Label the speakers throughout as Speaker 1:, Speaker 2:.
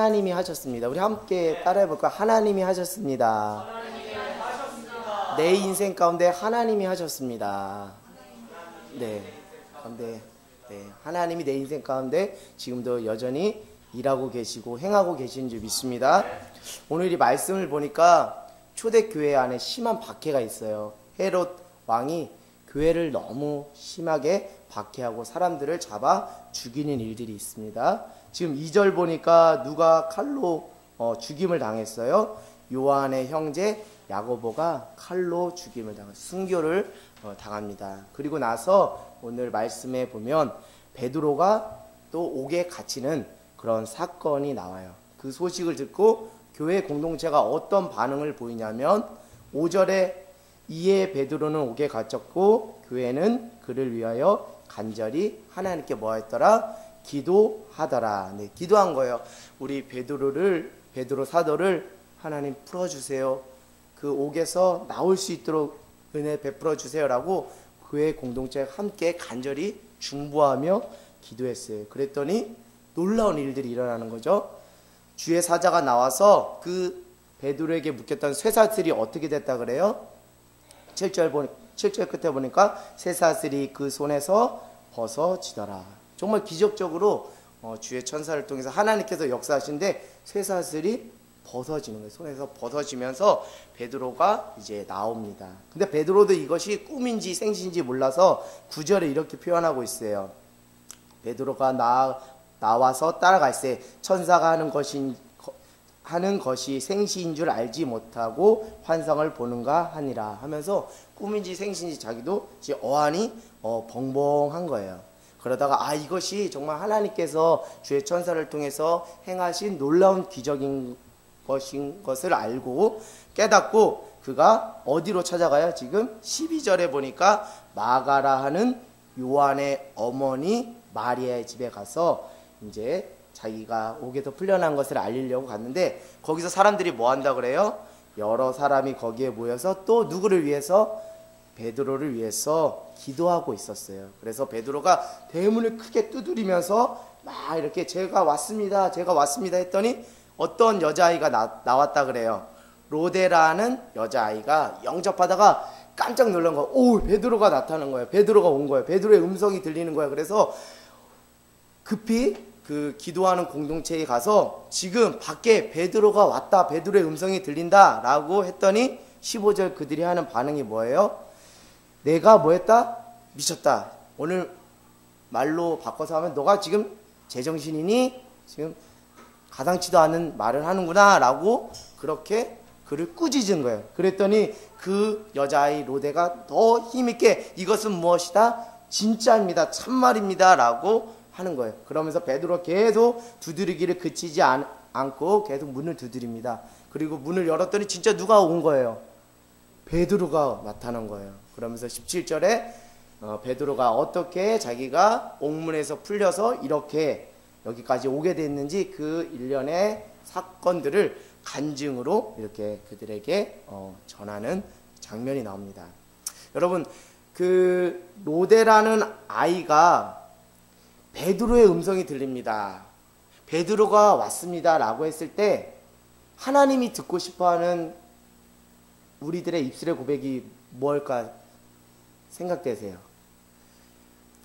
Speaker 1: 하나님이 하셨습니다. 우리 함께 따라해 볼까요? 하나님이 하셨습니다. 내 인생 가운데 하나님이 하셨습니다. 네, 가운데 하나님이 내 인생 가운데 지금도 여전히 일하고 계시고 행하고 계신 줄 믿습니다. 오늘 이 말씀을 보니까 초대교회 안에 심한 박해가 있어요. 헤롯 왕이 교회를 너무 심하게 박해하고 사람들을 잡아 죽이는 일들이 있습니다. 지금 2절 보니까 누가 칼로 죽임을 당했어요. 요한의 형제 야고보가 칼로 죽임을 당해서 순교를 당합니다. 그리고 나서 오늘 말씀에 보면 베드로가 또 옥에 갇히는 그런 사건이 나와요. 그 소식을 듣고 교회 공동체가 어떤 반응을 보이냐면 5절에 이에 베드로는 옥에 갇혔고 교회는 그를 위하여 간절히 하나님께 뭐 했더라? 기도하더라. 네, 기도한 거예요. 우리 베드로 사도를 하나님 풀어주세요. 그 옥에서 나올 수 있도록 은혜 베풀어 주세요라고 교회 공동체가 함께 간절히 중보하며 기도했어요. 그랬더니 놀라운 일들이 일어나는 거죠. 주의 사자가 나와서 그 베드로에게 묶였던 쇠사슬이 어떻게 됐다 그래요? 7절 끝에 보니까 쇠사슬이 그 손에서 벗어지더라. 정말 기적적으로 주의 천사를 통해서 하나님께서 역사하신데 쇠사슬이 벗어지는 거예요. 손에서 벗어지면서 베드로가 이제 나옵니다. 근데 베드로도 이것이 꿈인지 생시인지 몰라서 9절에 이렇게 표현하고 있어요. 베드로가 나와서 따라갈새 천사가 하는 것이 생시인 줄 알지 못하고 환상을 보는가 하니라 하면서 꿈인지 생시인지 자기도 이제 어안이 벙벙한 거예요. 그러다가 이것이 정말 하나님께서 주의 천사를 통해서 행하신 놀라운 기적인 것을 알고 깨닫고 그가 어디로 찾아가요? 지금 12절에 보니까 마가라 하는 요한의 어머니 마리아의 집에 가서 이제 자기가 옥에서 풀려난 것을 알리려고 갔는데 거기서 사람들이 뭐 한다 그래요? 여러 사람이 거기에 모여서 또 누구를 위해서? 베드로를 위해서 기도하고 있었어요. 그래서 베드로가 대문을 크게 두드리면서 막 이렇게 제가 왔습니다 했더니 어떤 여자아이가 나왔다 그래요. 로데라는 여자아이가 영접하다가 깜짝 놀란 거예요. 오, 베드로가 나타난 거예요. 베드로가 온 거예요. 베드로의 음성이 들리는 거예요. 그래서 급히 그 기도하는 공동체에 가서 지금 밖에 베드로가 왔다. 베드로의 음성이 들린다 라고 했더니 15절 그들이 하는 반응이 뭐예요? 내가 뭐 했다? 미쳤다. 오늘 말로 바꿔서 하면 너가 지금 제정신이니? 지금 가당치도 않은 말을 하는구나 라고 그렇게 그를 꾸짖은 거예요. 그랬더니 그 여자아이 로데가 더 힘있게 이것은 무엇이다? 진짜입니다. 참말입니다 라고 하는 거예요. 그러면서 베드로가 계속 두드리기를 그치지 않고 계속 문을 두드립니다. 그리고 문을 열었더니 진짜 누가 온 거예요? 베드로가 나타난 거예요. 그러면서 17절에 베드로가 어떻게 자기가 옥문에서 풀려서 이렇게 여기까지 오게 됐는지 그 일련의 사건들을 간증으로 이렇게 그들에게 전하는 장면이 나옵니다. 여러분, 그 로데라는 아이가 베드로의 음성이 들립니다. 베드로가 왔습니다 라고 했을 때 하나님이 듣고 싶어하는 우리들의 입술의 고백이 뭘까 생각되세요?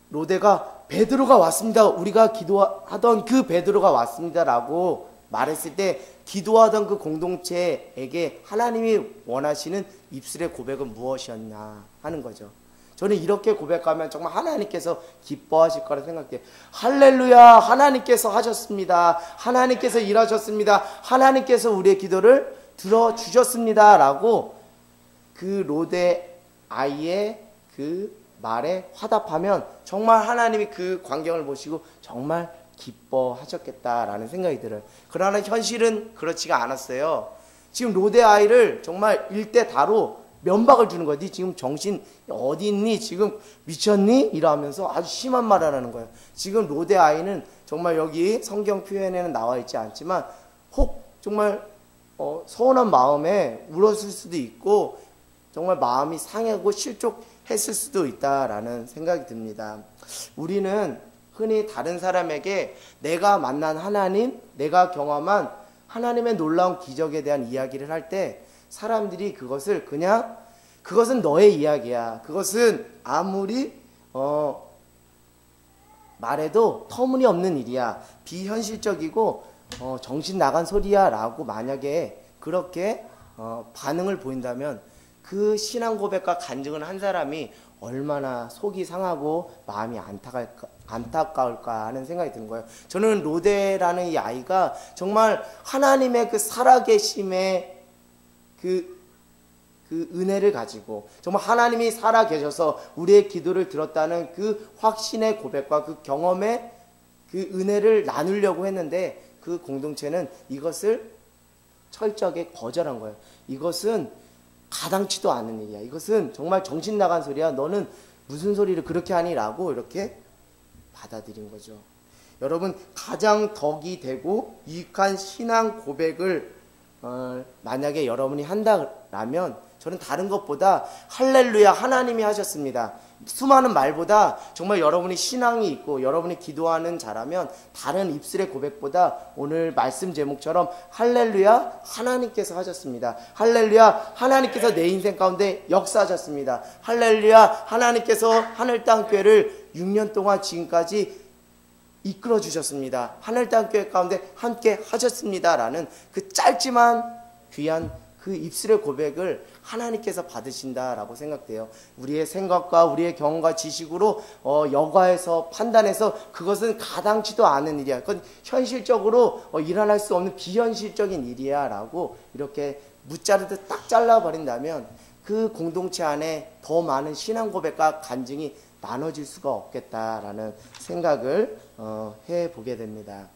Speaker 1: 로데가 베드로가 왔습니다. 우리가 기도하던 그 베드로가 왔습니다 라고 말했을 때 기도하던 그 공동체에게 하나님이 원하시는 입술의 고백은 무엇이었나 하는 거죠. 저는 이렇게 고백하면 정말 하나님께서 기뻐하실 거라 생각해요. 할렐루야, 하나님께서 하셨습니다. 하나님께서 일하셨습니다. 하나님께서 우리의 기도를 들어주셨습니다 라고 그 로데 아이의 그 말에 화답하면 정말 하나님이 그 광경을 보시고 정말 기뻐하셨겠다라는 생각이 들어요. 그러나 현실은 그렇지가 않았어요. 지금 로데 아이를 정말 일대 다로 면박을 주는 거야. 네 지금 정신 어디 있니? 지금 미쳤니? 이러면서 아주 심한 말을 하는 거예요. 지금 로데 아이는 정말 여기 성경 표현에는 나와 있지 않지만 혹 정말 서운한 마음에 울었을 수도 있고 정말 마음이 상하고 실족했을 수도 있다라는 생각이 듭니다. 우리는 흔히 다른 사람에게 내가 만난 하나님, 내가 경험한 하나님의 놀라운 기적에 대한 이야기를 할 때 사람들이 그것을 그냥 그것은 너의 이야기야. 그것은 아무리 말해도 터무니없는 일이야. 비현실적이고 정신 나간 소리야 라고 만약에 그렇게 반응을 보인다면 그 신앙 고백과 간증을 한 사람이 얼마나 속이 상하고 마음이 안타까울까 하는 생각이 드는 거예요. 저는 로데라는 이 아이가 정말 하나님의 그 살아계심의 그 은혜를 가지고 정말 하나님이 살아계셔서 우리의 기도를 들었다는 그 확신의 고백과 그 경험의 그 은혜를 나누려고 했는데 그 공동체는 이것을 철저하게 거절한 거예요. 이것은 가당치도 않은 일이야. 이것은 정말 정신 나간 소리야. 너는 무슨 소리를 그렇게 하니? 라고 이렇게 받아들인 거죠. 여러분, 가장 덕이 되고 유익한 신앙 고백을 만약에 여러분이 한다라면 저는 다른 것보다 할렐루야 하나님이 하셨습니다. 수많은 말보다 정말 여러분이 신앙이 있고 여러분이 기도하는 자라면 다른 입술의 고백보다 오늘 말씀 제목처럼 할렐루야 하나님께서 하셨습니다. 할렐루야 하나님께서 내 인생 가운데 역사하셨습니다. 할렐루야 하나님께서 하늘 땅 교회를 6년 동안 지금까지 이끌어 주셨습니다. 하늘 땅 교회 가운데 함께 하셨습니다 라는 그 짧지만 귀한 그 입술의 고백을 하나님께서 받으신다라고 생각돼요. 우리의 생각과 우리의 경험과 지식으로 여과해서 판단해서 그것은 가당치도 않은 일이야. 그건 현실적으로 일어날 수 없는 비현실적인 일이야 라고 이렇게 무자르듯 딱 잘라버린다면 그 공동체 안에 더 많은 신앙 고백과 간증이 나눠질 수가 없겠다라는 생각을 해보게 됩니다.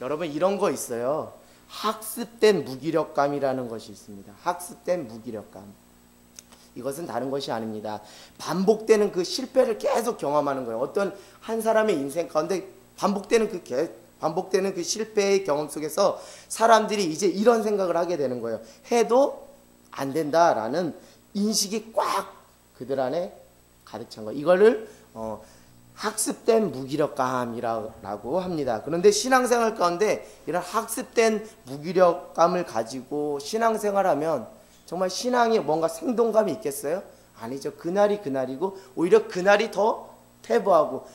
Speaker 1: 여러분, 이런 거 있어요. 학습된 무기력감이라는 것이 있습니다. 학습된 무기력감. 이것은 다른 것이 아닙니다. 반복되는 그 실패를 계속 경험하는 거예요. 어떤 한 사람의 인생 가운데 반복되는 그 실패의 경험 속에서 사람들이 이제 이런 생각을 하게 되는 거예요. 해도 안 된다라는 인식이 꽉 그들 안에 가득 찬 거예요. 이거를 학습된 무기력감이라고 합니다. 그런데 신앙생활 가운데 이런 학습된 무기력감을 가지고 신앙생활하면 정말 신앙이 뭔가 생동감이 있겠어요? 아니죠. 그날이 그날이고 오히려 그날이 더 퇴보하고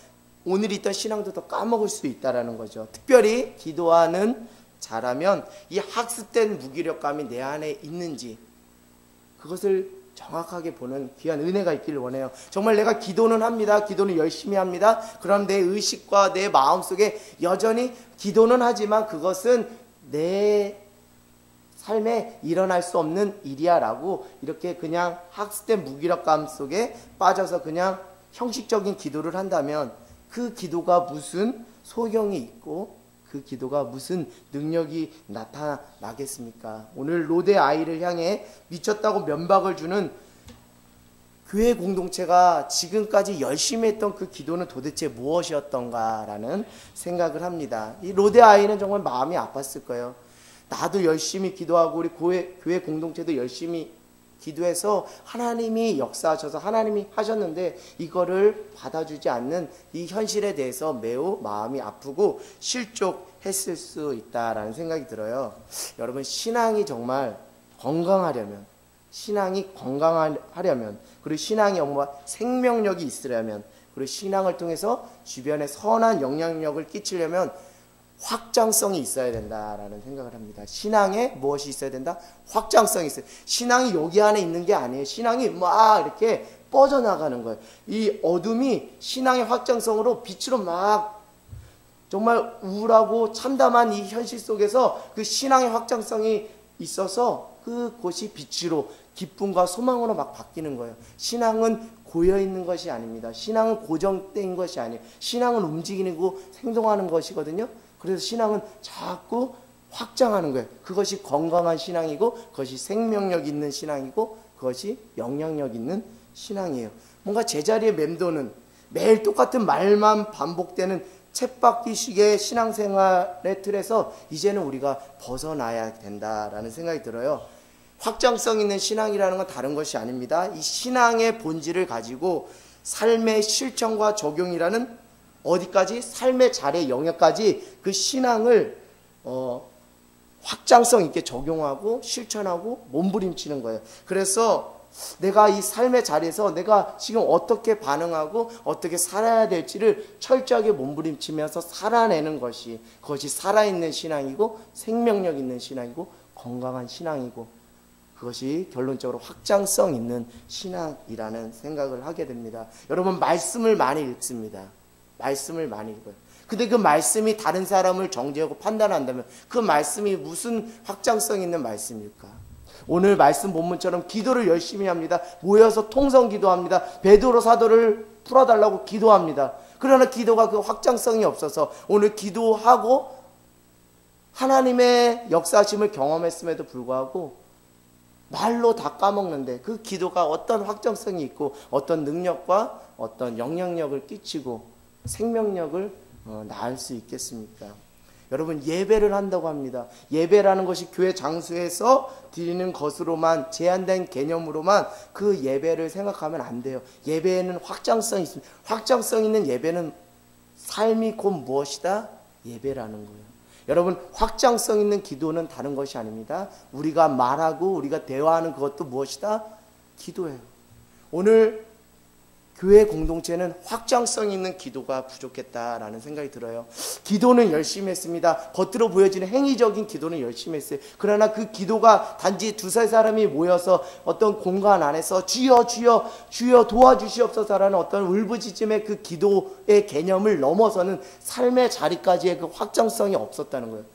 Speaker 1: 오늘 있던 신앙도 더 까먹을 수 있다는 거죠. 특별히 기도하는 자라면 이 학습된 무기력감이 내 안에 있는지 그것을 정확하게 보는 귀한 은혜가 있기를 원해요. 정말 내가 기도는 합니다. 기도는 열심히 합니다. 그럼 내 의식과 내 마음속에 여전히 기도는 하지만 그것은 내 삶에 일어날 수 없는 일이야 라고 이렇게 그냥 학습된 무기력감 속에 빠져서 그냥 형식적인 기도를 한다면 그 기도가 무슨 소용이 있고 그 기도가 무슨 능력이 나타나겠습니까? 오늘 로데 아이를 향해 미쳤다고 면박을 주는 교회 공동체가 지금까지 열심히 했던 그 기도는 도대체 무엇이었던가라는 생각을 합니다. 이 로데 아이는 정말 마음이 아팠을 거예요. 나도 열심히 기도하고 우리 교회 공동체도 열심히 기도해서 하나님이 역사하셔서 하나님이 하셨는데 이거를 받아주지 않는 이 현실에 대해서 매우 마음이 아프고 실족했을 수 있다라는 생각이 들어요. 여러분, 신앙이 정말 건강하려면, 신앙이 건강하려면, 그리고 신앙이 정말 생명력이 있으려면, 그리고 신앙을 통해서 주변에 선한 영향력을 끼치려면 확장성이 있어야 된다라는 생각을 합니다. 신앙에 무엇이 있어야 된다? 확장성이 있어요. 신앙이 여기 안에 있는 게 아니에요. 신앙이 막 이렇게 뻗어나가는 거예요. 이 어둠이 신앙의 확장성으로 빛으로 막 정말 우울하고 참담한 이 현실 속에서 그 신앙의 확장성이 있어서 그곳이 빛으로 기쁨과 소망으로 막 바뀌는 거예요. 신앙은 고여있는 것이 아닙니다. 신앙은 고정된 것이 아니에요. 신앙은 움직이고 생동하는 것이거든요. 그래서 신앙은 자꾸 확장하는 거예요. 그것이 건강한 신앙이고 그것이 생명력 있는 신앙이고 그것이 영향력 있는 신앙이에요. 뭔가 제자리에 맴도는 매일 똑같은 말만 반복되는 쳇바퀴식의 신앙생활의 틀에서 이제는 우리가 벗어나야 된다라는 생각이 들어요. 확장성 있는 신앙이라는 건 다른 것이 아닙니다. 이 신앙의 본질을 가지고 삶의 실천과 적용이라는 어디까지? 삶의 자리의 영역까지 그 신앙을 확장성 있게 적용하고 실천하고 몸부림치는 거예요. 그래서 내가 이 삶의 자리에서 내가 지금 어떻게 반응하고 어떻게 살아야 될지를 철저하게 몸부림치면서 살아내는 그것이 살아있는 신앙이고 생명력 있는 신앙이고 건강한 신앙이고 그것이 결론적으로 확장성 있는 신앙이라는 생각을 하게 됩니다. 여러분, 말씀을 많이 읽습니다. 말씀을 많이 읽어요. 근데 그 말씀이 다른 사람을 정죄하고 판단한다면 그 말씀이 무슨 확장성 있는 말씀일까? 오늘 말씀 본문처럼 기도를 열심히 합니다. 모여서 통성 기도합니다. 베드로 사도를 풀어달라고 기도합니다. 그러나 기도가 그 확장성이 없어서 오늘 기도하고 하나님의 역사하심을 경험했음에도 불구하고 말로 다 까먹는데 그 기도가 어떤 확장성이 있고 어떤 능력과 어떤 영향력을 끼치고 생명력을 낳을 수 있겠습니까? 여러분, 예배를 한다고 합니다. 예배라는 것이 교회 장소에서 드리는 것으로만 제한된 개념으로만 그 예배를 생각하면 안 돼요. 예배에는 확장성이 있습니다. 확장성 있는 예배는 삶이 곧 무엇이다? 예배라는 거예요. 여러분, 확장성 있는 기도는 다른 것이 아닙니다. 우리가 말하고 우리가 대화하는 그것도 무엇이다? 기도예요. 오늘 교회 공동체는 확장성 있는 기도가 부족했다라는 생각이 들어요. 기도는 열심히 했습니다. 겉으로 보여지는 행위적인 기도는 열심히 했어요. 그러나 그 기도가 단지 두세 사람이 모여서 어떤 공간 안에서 주여 주여 주여 도와주시옵소서라는 어떤 울부짖음의 그 기도의 개념을 넘어서는 삶의 자리까지의 그 확장성이 없었다는 거예요.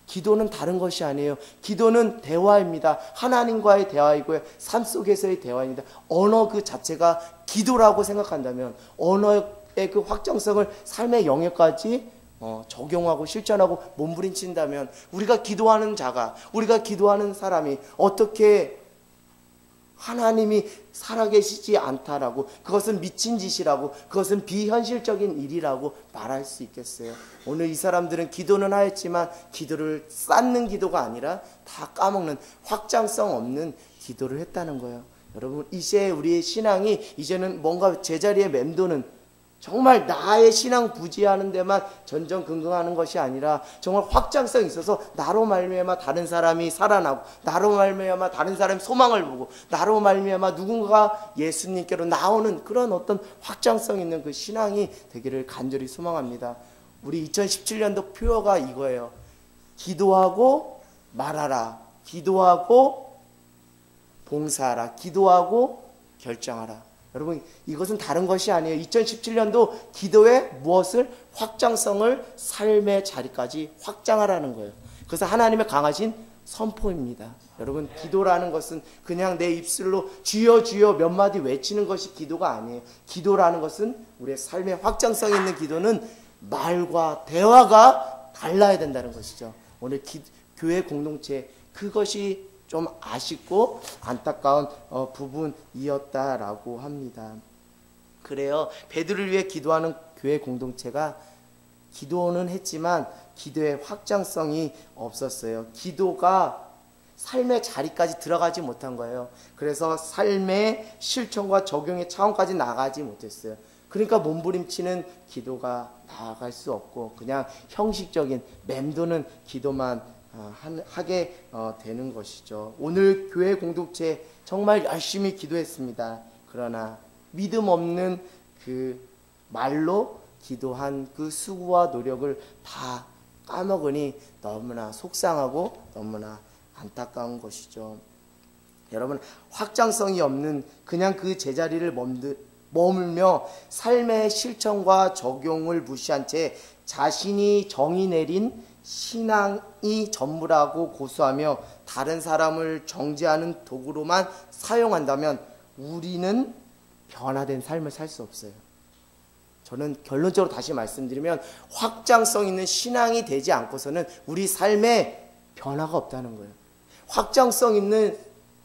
Speaker 1: 기도는 다른 것이 아니에요. 기도는 대화입니다. 하나님과의 대화이고요. 삶 속에서의 대화입니다. 언어 그 자체가 기도라고 생각한다면 언어의 그 확장성을 삶의 영역까지 적용하고 실천하고 몸부림친다면 우리가 기도하는 자가, 우리가 기도하는 사람이 어떻게 하나님이 살아계시지 않다라고, 그것은 미친 짓이라고, 그것은 비현실적인 일이라고 말할 수 있겠어요? 오늘 이 사람들은 기도는 하였지만 기도를 쌓는 기도가 아니라 다 까먹는 확장성 없는 기도를 했다는 거예요. 여러분, 이제 우리의 신앙이 이제는 뭔가 제자리에 맴도는, 정말 나의 신앙 부지하는 데만 전전긍긍하는 것이 아니라 정말 확장성이 있어서 나로 말미암아 다른 사람이 살아나고, 나로 말미암아 다른 사람이 소망을 보고, 나로 말미암아 누군가가 예수님께로 나오는 그런 어떤 확장성 있는 그 신앙이 되기를 간절히 소망합니다. 우리 2017년도 표어가 이거예요. 기도하고 말하라. 기도하고 봉사하라. 기도하고 결정하라. 여러분, 이것은 다른 것이 아니에요. 2017년도 기도의 무엇을? 확장성을 삶의 자리까지 확장하라는 거예요. 그래서 하나님의 강하신 선포입니다. 여러분, 기도라는 것은 그냥 내 입술로 주여 주여 몇 마디 외치는 것이 기도가 아니에요. 기도라는 것은 우리의 삶의 확장성 있는 기도는 말과 대화가 달라야 된다는 것이죠. 오늘 교회 공동체, 그것이 좀 아쉽고 안타까운 부분이었다라고 합니다. 그래요. 베드로를 위해 기도하는 교회 공동체가 기도는 했지만 기도의 확장성이 없었어요. 기도가 삶의 자리까지 들어가지 못한 거예요. 그래서 삶의 실천과 적용의 차원까지 나가지 못했어요. 그러니까 몸부림치는 기도가 나아갈 수 없고 그냥 형식적인 맴도는 기도만 하게 되는 것이죠. 오늘 교회 공동체 정말 열심히 기도했습니다. 그러나 믿음 없는 그 말로 기도한 그 수고와 노력을 다 까먹으니 너무나 속상하고 너무나 안타까운 것이죠. 여러분, 확장성이 없는 그냥 그 제자리를 머물며 삶의 실천과 적용을 무시한 채 자신이 정의 내린 신앙이 전부라고 고수하며 다른 사람을 정죄하는 도구로만 사용한다면 우리는 변화된 삶을 살 수 없어요. 저는 결론적으로 다시 말씀드리면 확장성 있는 신앙이 되지 않고서는 우리 삶에 변화가 없다는 거예요. 확장성 있는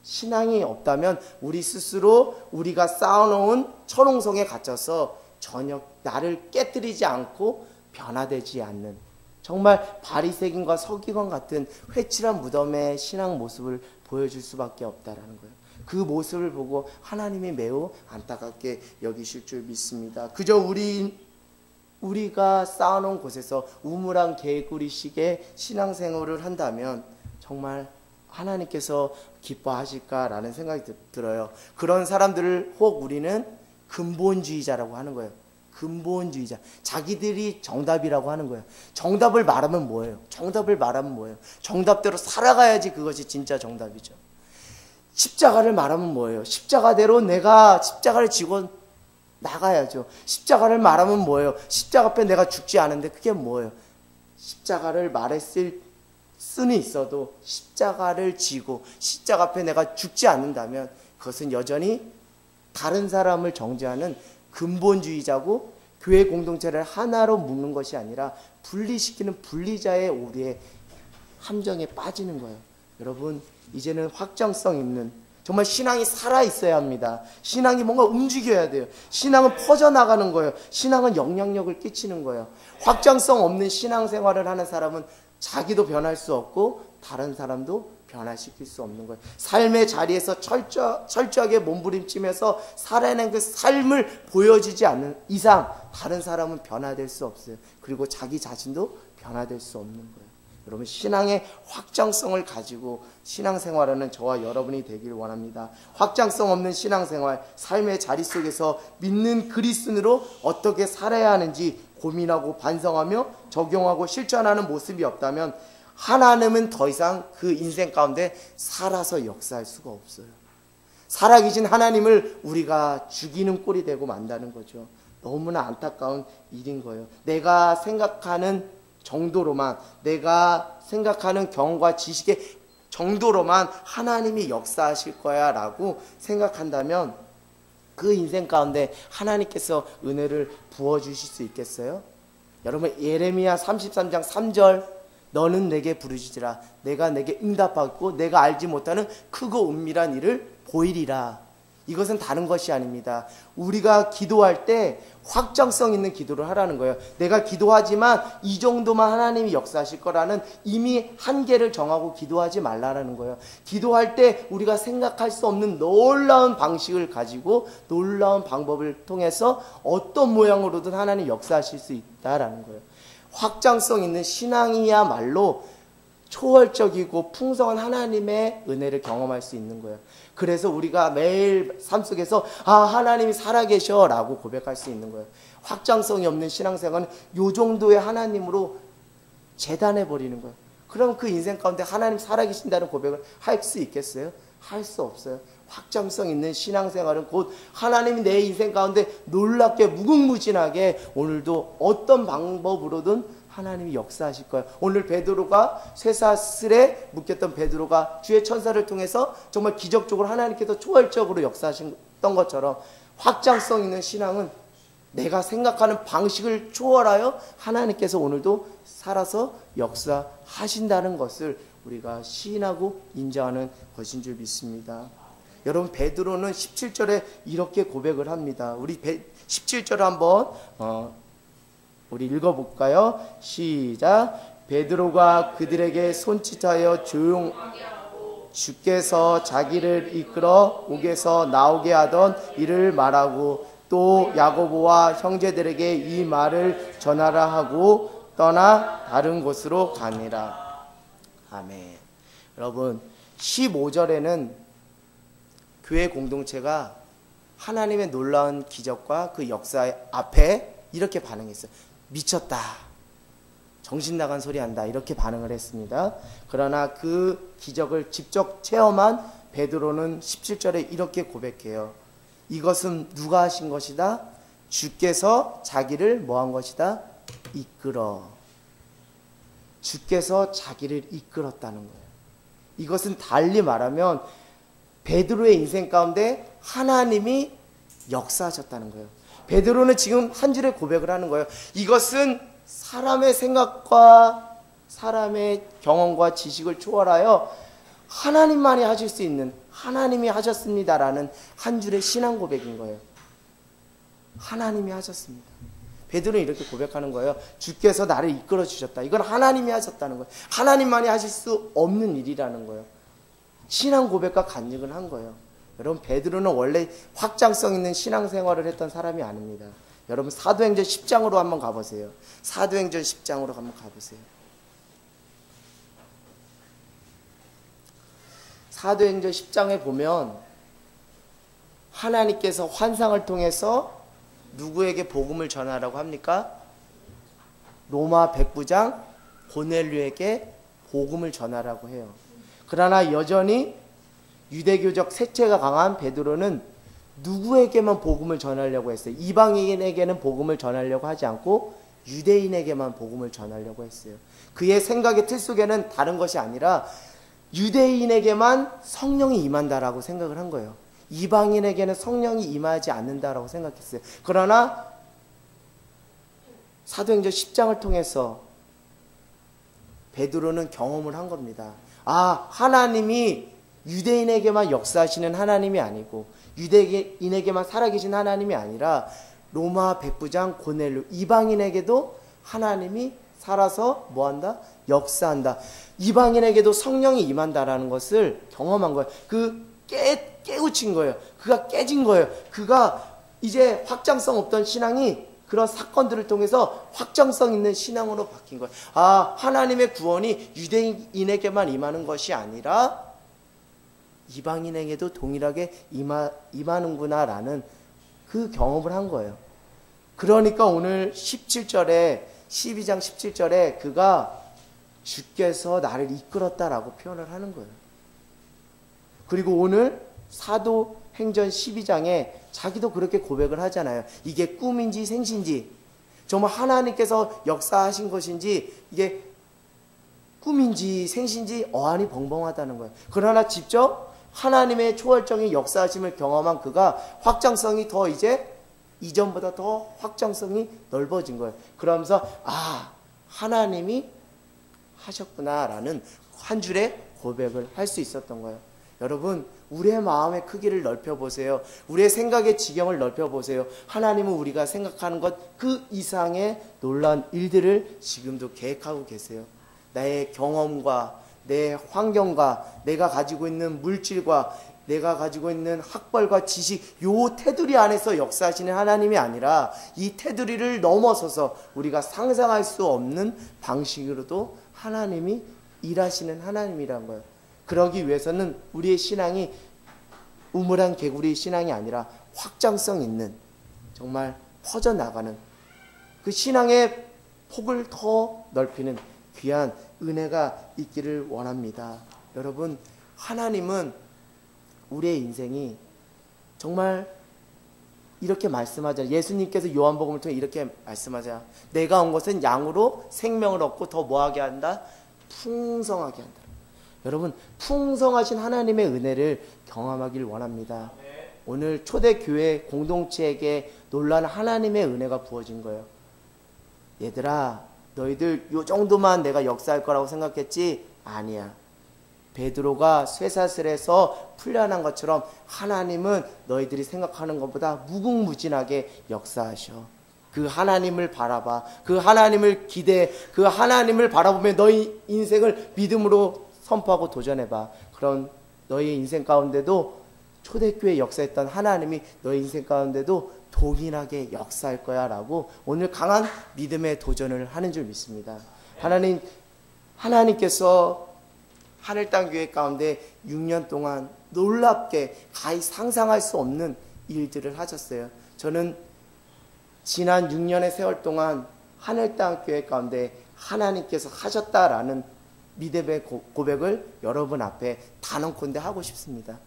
Speaker 1: 신앙이 없다면 우리 스스로 우리가 쌓아놓은 철옹성에 갇혀서 전혀 나를 깨뜨리지 않고 변화되지 않는, 정말 바리새인과 서기관 같은 회칠한 무덤의 신앙 모습을 보여줄 수밖에 없다라는 거예요. 그 모습을 보고 하나님이 매우 안타깝게 여기실 줄 믿습니다. 그저 우리가 쌓아놓은 곳에서 우물안 개구리식의 신앙생활을 한다면 정말 하나님께서 기뻐하실까라는 생각이 들어요. 그런 사람들을 혹 우리는 근본주의자라고 하는 거예요. 근본주의자. 자기들이 정답이라고 하는 거예요. 정답을 말하면 뭐예요? 정답을 말하면 뭐예요? 정답대로 살아가야지 그것이 진짜 정답이죠. 십자가를 말하면 뭐예요? 십자가대로 내가 십자가를 지고 나가야죠. 십자가를 말하면 뭐예요? 십자가 앞에 내가 죽지 않은데 그게 뭐예요? 십자가를 말했을 수는 있어도 십자가를 지고 십자가 앞에 내가 죽지 않는다면 그것은 여전히 다른 사람을 정죄하는 근본주의자고 교회 공동체를 하나로 묶는 것이 아니라 분리시키는 분리자의 우리의 함정에 빠지는 거예요. 여러분, 이제는 확장성 있는, 정말 신앙이 살아있어야 합니다. 신앙이 뭔가 움직여야 돼요. 신앙은 퍼져나가는 거예요. 신앙은 영향력을 끼치는 거예요. 확장성 없는 신앙생활을 하는 사람은 자기도 변할 수 없고 다른 사람도 변화시킬 수 없는 거예요. 삶의 자리에서 철저하게 몸부림치면서 살아낸 그 삶을 보여주지 않는 이상 다른 사람은 변화될 수 없어요. 그리고 자기 자신도 변화될 수 없는 거예요. 여러분, 신앙의 확장성을 가지고 신앙생활하는 저와 여러분이 되길 원합니다. 확장성 없는 신앙생활, 삶의 자리 속에서 믿는 그리스도인으로 어떻게 살아야 하는지 고민하고 반성하며 적용하고 실천하는 모습이 없다면 하나님은 더 이상 그 인생 가운데 살아서 역사할 수가 없어요. 살아계신 하나님을 우리가 죽이는 꼴이 되고 만다는 거죠. 너무나 안타까운 일인 거예요. 내가 생각하는 정도로만, 내가 생각하는 경험과 지식의 정도로만 하나님이 역사하실 거야 라고 생각한다면 그 인생 가운데 하나님께서 은혜를 부어주실 수 있겠어요? 여러분, 예레미야 33장 3절, 너는 내게 부르짖으라. 내가 내게 응답하고 내가 알지 못하는 크고 은밀한 일을 보이리라. 이것은 다른 것이 아닙니다. 우리가 기도할 때 확장성 있는 기도를 하라는 거예요. 내가 기도하지만 이 정도만 하나님이 역사하실 거라는 이미 한계를 정하고 기도하지 말라는 거예요. 기도할 때 우리가 생각할 수 없는 놀라운 방식을 가지고 놀라운 방법을 통해서 어떤 모양으로든 하나님 역사하실 수 있다라는 거예요. 확장성 있는 신앙이야말로 초월적이고 풍성한 하나님의 은혜를 경험할 수 있는 거예요. 그래서 우리가 매일 삶 속에서 하나님이 살아계셔 라고 고백할 수 있는 거예요. 확장성이 없는 신앙생활은 요 정도의 하나님으로 재단해버리는 거예요. 그럼 그 인생 가운데 하나님 살아계신다는 고백을 할 수 있겠어요? 할 수 없어요. 확장성 있는 신앙생활은 곧 하나님이 내 인생 가운데 놀랍게 무궁무진하게 오늘도 어떤 방법으로든 하나님이 역사하실 거예요. 오늘 베드로가 쇠사슬에 묶였던 베드로가 주의 천사를 통해서 정말 기적적으로 하나님께서 초월적으로 역사하셨던 것처럼 확장성 있는 신앙은 내가 생각하는 방식을 초월하여 하나님께서 오늘도 살아서 역사하신다는 것을 우리가 시인하고 인정하는 것인 줄 믿습니다. 여러분, 베드로는 17절에 이렇게 고백을 합니다. 우리 17절 한번 우리 읽어볼까요? 시작. 베드로가 그들에게 손짓하여 주께서 자기를 이끌어 옥에서 나오게 하던 일을 말하고 또 야고보와 형제들에게 이 말을 전하라 하고 떠나 다른 곳으로 가니라. 아멘. 여러분, 15절에는 교회 공동체가 하나님의 놀라운 기적과 그 역사 앞에 이렇게 반응했어요. 미쳤다. 정신 나간 소리 한다. 이렇게 반응을 했습니다. 그러나 그 기적을 직접 체험한 베드로는 17절에 이렇게 고백해요. 이것은 누가 하신 것이다? 주께서 자기를 뭐한 것이다? 이끌어. 주께서 자기를 이끌었다는 거예요. 이것은 달리 말하면 베드로의 인생 가운데 하나님이 역사하셨다는 거예요. 베드로는 지금 한 줄의 고백을 하는 거예요. 이것은 사람의 생각과 사람의 경험과 지식을 초월하여 하나님만이 하실 수 있는, 하나님이 하셨습니다라는 한 줄의 신앙 고백인 거예요. 하나님이 하셨습니다. 베드로는 이렇게 고백하는 거예요. 주께서 나를 이끌어 주셨다. 이건 하나님이 하셨다는 거예요. 하나님만이 하실 수 없는 일이라는 거예요. 신앙 고백과 간증을 한 거예요. 여러분, 베드로는 원래 확장성 있는 신앙생활을 했던 사람이 아닙니다. 여러분 사도행전 10장으로 한번 가보세요. 사도행전 10장으로 한번 가보세요. 사도행전 10장에 보면 하나님께서 환상을 통해서 누구에게 복음을 전하라고 합니까? 로마 백부장 고넬료에게 복음을 전하라고 해요. 그러나 여전히 유대교적 색채가 강한 베드로는 누구에게만 복음을 전하려고 했어요. 이방인에게는 복음을 전하려고 하지 않고 유대인에게만 복음을 전하려고 했어요. 그의 생각의 틀 속에는 다른 것이 아니라 유대인에게만 성령이 임한다라고 생각을 한 거예요. 이방인에게는 성령이 임하지 않는다라고 생각했어요. 그러나 사도행전 10장을 통해서 베드로는 경험을 한 겁니다. 아, 하나님이 유대인에게만 역사하시는 하나님이 아니고 유대인에게만 살아계신 하나님이 아니라 로마 백부장 고넬료 이방인에게도 하나님이 살아서 뭐한다? 역사한다. 이방인에게도 성령이 임한다라는 것을 경험한 거예요. 깨우친 거예요. 그가 깨진 거예요. 그가 이제 확장성 없던 신앙이 그런 사건들을 통해서 확장성 있는 신앙으로 바뀐 거예요. 아, 하나님의 구원이 유대인에게만 임하는 것이 아니라 이방인에게도 동일하게 임하는구나라는 그 경험을 한 거예요. 그러니까 오늘 17절에 12장 17절에 그가 주께서 나를 이끌었다라고 표현을 하는 거예요. 그리고 오늘 사도행전 12장에 자기도 그렇게 고백을 하잖아요. 이게 꿈인지 생신지, 정말 하나님께서 역사하신 것인지, 이게 꿈인지 생신지 어안이 벙벙하다는 거예요. 그러나 직접 하나님의 초월적인 역사하심을 경험한 그가 확장성이 더 이제 이전보다 더 확장성이 넓어진 거예요. 그러면서 아, 하나님이 하셨구나라는 한 줄의 고백을 할 수 있었던 거예요. 여러분, 우리의 마음의 크기를 넓혀보세요. 우리의 생각의 지경을 넓혀보세요. 하나님은 우리가 생각하는 것 그 이상의 놀라운 일들을 지금도 계획하고 계세요. 나의 경험과 내 환경과 내가 가지고 있는 물질과 내가 가지고 있는 학벌과 지식, 요 테두리 안에서 역사하시는 하나님이 아니라 이 테두리를 넘어서서 우리가 상상할 수 없는 방식으로도 하나님이 일하시는 하나님이란 거예요. 그러기 위해서는 우리의 신앙이 우물한 개구리 신앙이 아니라 확장성 있는, 정말 퍼져나가는 그 신앙의 폭을 더 넓히는 귀한 은혜가 있기를 원합니다. 여러분, 하나님은 우리의 인생이 정말 이렇게 말씀하잖아요. 예수님께서 요한복음을 통해 이렇게 말씀하잖아요. 내가 온 것은 양으로 생명을 얻고 더 뭐하게 한다? 풍성하게 한다. 여러분, 풍성하신 하나님의 은혜를 경험하길 원합니다. 오늘 초대교회 공동체에게 놀라운 하나님의 은혜가 부어진 거예요. 얘들아, 너희들 요 정도만 내가 역사할 거라고 생각했지? 아니야. 베드로가 쇠사슬에서 풀려난 것처럼 하나님은 너희들이 생각하는 것보다 무궁무진하게 역사하셔. 그 하나님을 바라봐. 그 하나님을 기대해. 그 하나님을 바라보며 너희 인생을 믿음으로 선포하고 도전해봐. 그런 너희 인생 가운데도 초대교회 역사했던 하나님이 너희 인생 가운데도 동일하게 역사할 거야 라고 오늘 강한 믿음의 도전을 하는 줄 믿습니다. 하나님께서 하늘 땅 교회 가운데 6년 동안 놀랍게 가히 상상할 수 없는 일들을 하셨어요. 저는 지난 6년의 세월 동안 하늘 땅 교회 가운데 하나님께서 하셨다라는 믿음의 고백을 여러분 앞에 단언컨대 하고 싶습니다.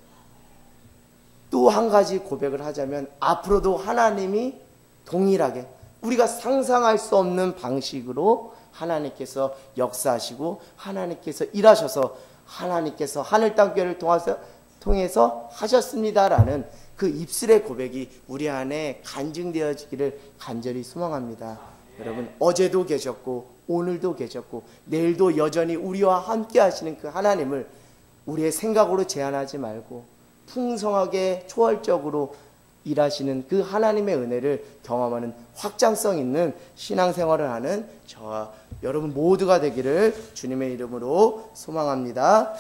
Speaker 1: 또 한 가지 고백을 하자면 앞으로도 하나님이 동일하게 우리가 상상할 수 없는 방식으로 하나님께서 역사하시고 하나님께서 일하셔서 하나님께서 하늘 땅 교회를 통해서 하셨습니다라는 그 입술의 고백이 우리 안에 간증되어지기를 간절히 소망합니다. 여러분, 어제도 계셨고 오늘도 계셨고 내일도 여전히 우리와 함께 하시는 그 하나님을 우리의 생각으로 제한하지 말고 풍성하게 초월적으로 일하시는 그 하나님의 은혜를 경험하는 확장성 있는 신앙생활을 하는 저와 여러분 모두가 되기를 주님의 이름으로 소망합니다.